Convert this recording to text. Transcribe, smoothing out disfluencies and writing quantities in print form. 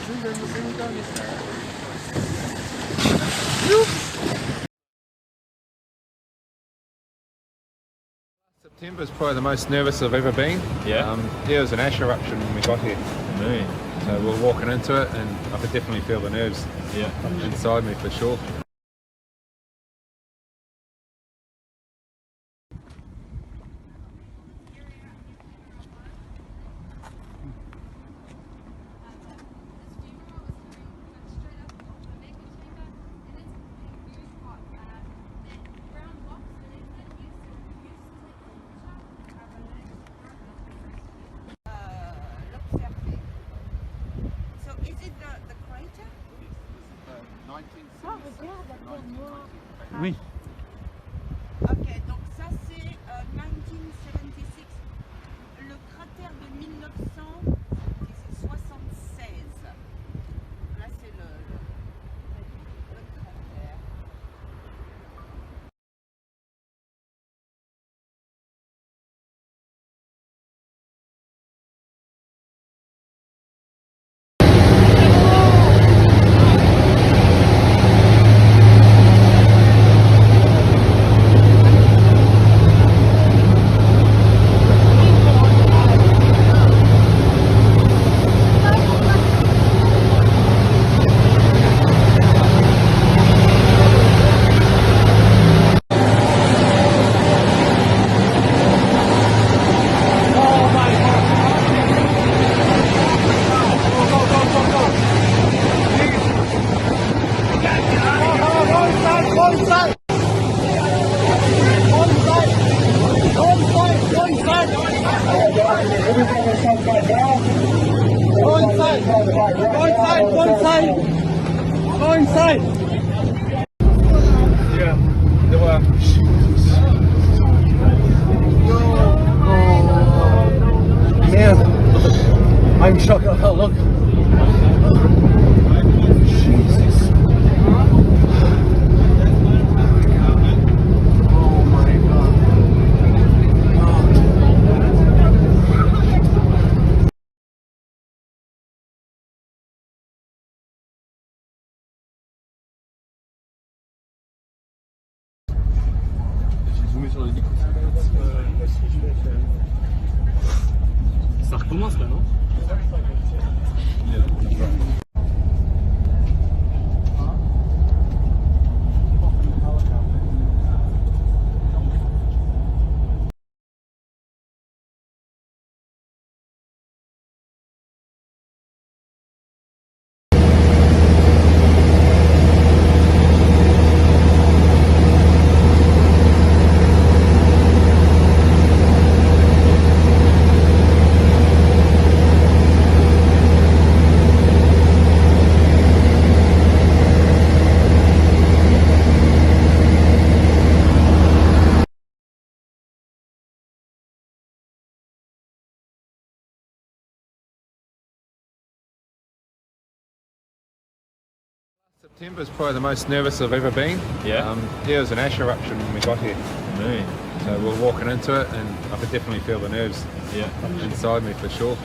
September's probably the most nervous I've ever been. Yeah. There was an ash eruption when we got here. Really? So we were walking into it and I could definitely feel the nerves inside me for sure. So is it the crater? Oui. Ok, donc ça c'est 1976. Le cratère de 1976. Là c'est le cratère. Yeah, there were. Man, I'm shocked. Oh, look. Jesus. Oh my God. J'ai zoomé sur le micro. Ça recommence là, non? September's probably the most nervous I've ever been. Yeah. There was an ash eruption when we got here. Really? So we were walking into it and I could definitely feel the nerves inside me for sure.